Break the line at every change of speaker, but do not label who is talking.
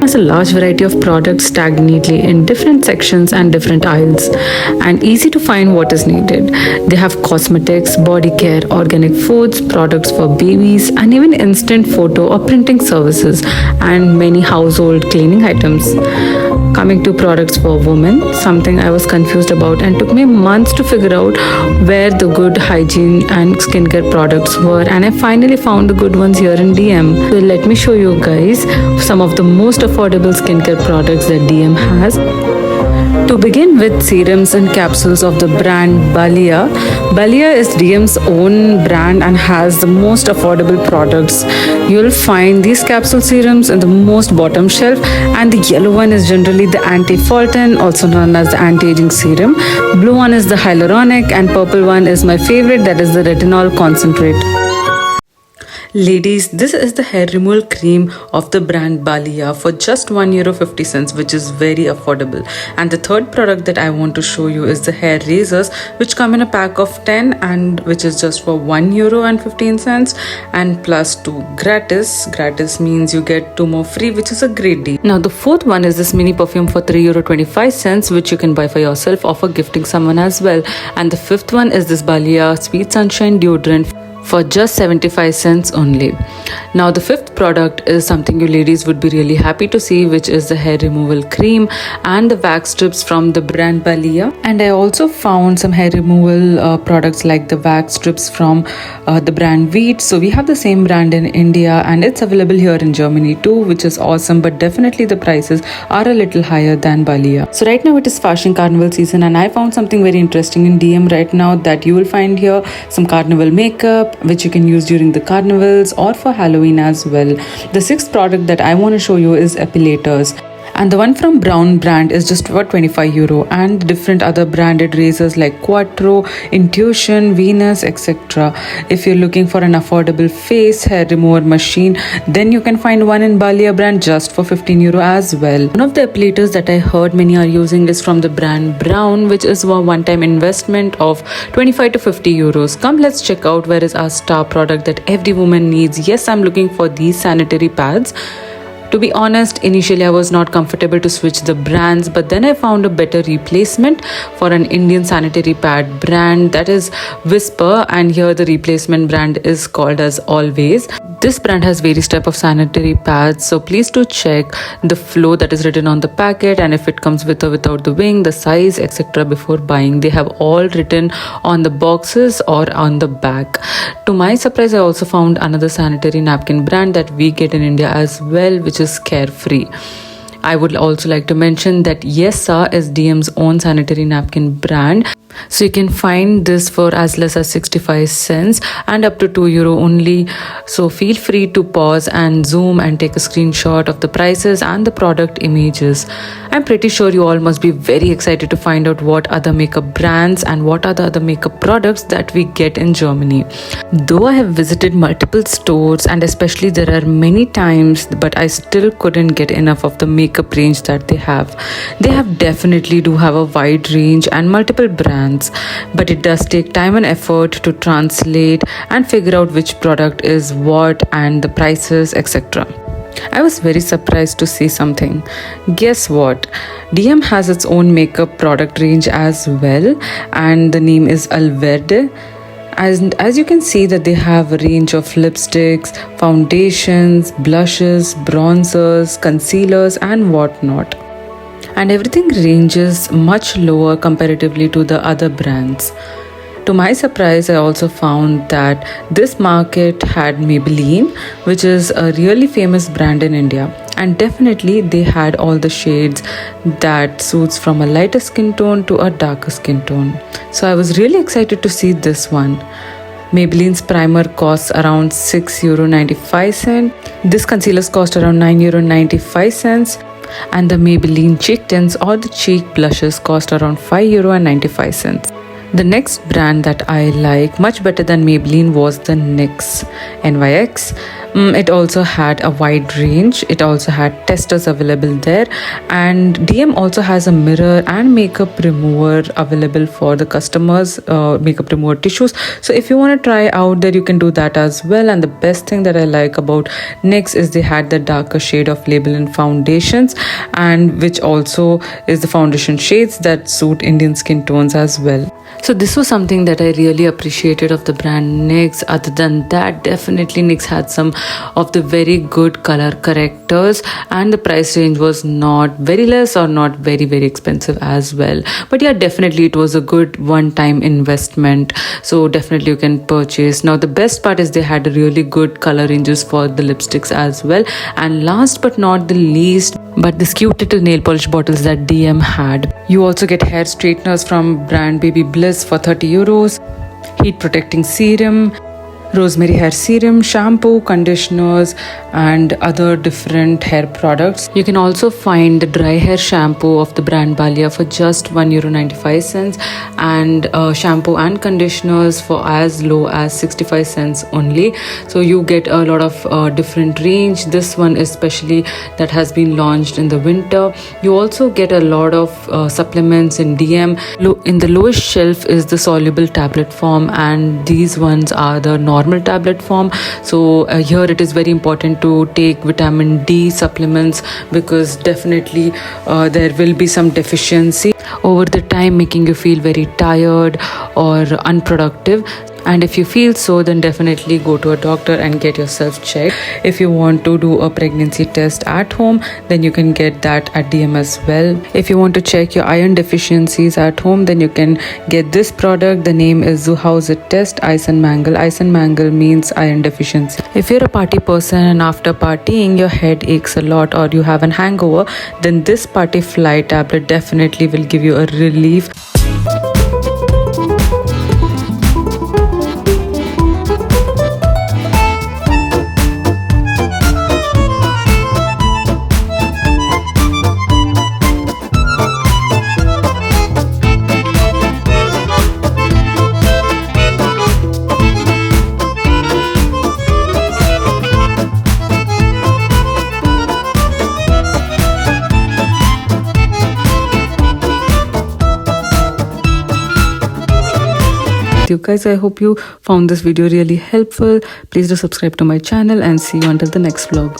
has a large variety of products stacked neatly in different sections and different aisles, and easy to find what is needed. They have cosmetics, body care, organic foods, products for babies, and even instant photo or printing services, and many household cleaning items. Coming to products for women, something I was confused about and took me months to figure out where the good hygiene and skincare products were, and I finally found the good ones here in DM. So let me show you guys some of the most affordable skincare products that DM has. To begin with, serums and capsules of the brand Balia. Balia is DM's own brand and has the most affordable products. You'll find these capsule serums in the most bottom shelf, and the yellow one is generally the anti-Fulton, also known as the anti-aging serum. Blue one is the hyaluronic, and purple one is my favorite, that is the retinol concentrate. Ladies, this is the hair removal cream of the brand Balia for just €1.50, which is very affordable. And the third product that I want to show you is the hair razors, which come in a pack of 10 and which is just for €1.15 and plus 2 gratis. Gratis means you get 2 more free, which is a great deal. Now the fourth one is this mini perfume for €3.25, which you can buy for yourself or for gifting someone as well. And the fifth one is this Balia Sweet Sunshine deodorant for just 75 cents only. Now the fifth product is something you ladies would be really happy to see, which is the hair removal cream and the wax strips from the brand Balia. And I also found some hair removal products like the wax strips from the brand Veet. So we have the same brand in India and it's available here in Germany too, which is awesome, but definitely the prices are a little higher than Balia. So right now it is fashion carnival season, and I found something very interesting in DM right now, that you will find here some carnival makeup which you can use during the carnivals or for Halloween as well. The sixth product that I want to show you is epilators. And the one from Brown brand is just for €25, and different other branded razors like Quattro, Intuition, Venus, etc. If you're looking for an affordable face hair remover machine, then you can find one in Balia brand just for €15 as well. One of the epilators that I heard many are using is from the brand Brown, which is a one-time investment of €25 to €50. Come, let's check out where is our star product that every woman needs. Yes, I'm looking for these sanitary pads. To be honest, initially I was not comfortable to switch the brands, but then I found a better replacement for an Indian sanitary pad brand, that is Whisper, and here the replacement brand is called as Always. This brand has various type of sanitary pads, so please do check the flow that is written on the packet, and if it comes with or without the wing, the size, etc. before buying. They have all written on the boxes or on the back. To my surprise, I also found another sanitary napkin brand that we get in India as well, which is Carefree. I would also like to mention that Yesa is DM's own sanitary napkin brand. So you can find this for as less as 65 cents and up to €2 only. So feel free to pause and zoom and take a screenshot of the prices and the product images. I'm pretty sure you all must be very excited to find out what other makeup brands and what are the other makeup products that we get in Germany. Though I have visited multiple stores, and especially there are many times, but I still couldn't get enough of the makeup range that they have. They definitely do have a wide range and multiple brands, but it does take time and effort to translate and figure out which product is what and the prices, etc. I was very surprised to see something. Guess what? DM has its own makeup product range as well, and the name is Alverde. As you can see that they have a range of lipsticks, foundations, blushes, bronzers, concealers and whatnot. And everything ranges much lower comparatively to the other brands. To my surprise, I also found that this market had Maybelline, which is a really famous brand in India. And definitely they had all the shades that suits from a lighter skin tone to a darker skin tone. So I was really excited to see this one. Maybelline's primer costs around €6.95. This concealers cost around €9.95. And the Maybelline cheek tints or the cheek blushes cost around €5.95. The next brand that I like much better than Maybelline was the NYX. It also had a wide range. It also had testers available there, and DM also has a mirror and makeup remover available for the customers, makeup remover tissues. So if you want to try out there, you can do that as well. And the best thing that I like about NYX is they had the darker shade of label and foundations, and which also is the foundation shades that suit Indian skin tones as well. So this was something that I really appreciated of the brand NYX. Other than that, definitely NYX had some of the very good color correctors, and the price range was not very less or not very expensive as well. But yeah, definitely it was a good one-time investment. So definitely you can purchase. Now the best part is they had really good color ranges for the lipsticks as well. And last but not the least, but this cute little nail polish bottles that DM had. You also get hair straighteners from brand Baby Bliss for 30 euros, heat protecting serum, rosemary hair serum, shampoo, conditioners, and other different hair products. You can also find the dry hair shampoo of the brand Balia for just €1.95, and shampoo and conditioners for as low as 65 cents only. So you get a lot of different range. This one especially that has been launched in the winter. You also get a lot of supplements in DM. In the lowest shelf is the soluble tablet form, and these ones are the normal tablet form. So here it is very important to take vitamin D supplements, because definitely there will be some deficiency over the time, making you feel very tired or unproductive. And if you feel so, then definitely go to a doctor and get yourself checked. If you want to do a pregnancy test at home, then you can get that at DM as well. If you want to check your iron deficiencies at home, then you can get this product. The name is Zuhauset Test Ice and Mangle. Ice and Mangle means iron deficiency. If you're a party person and after partying your head aches a lot or you have an hangover, then this Party Fly tablet definitely will give you a relief. You guys, I hope you found this video really helpful. Please do subscribe to my channel and see you until the next vlog.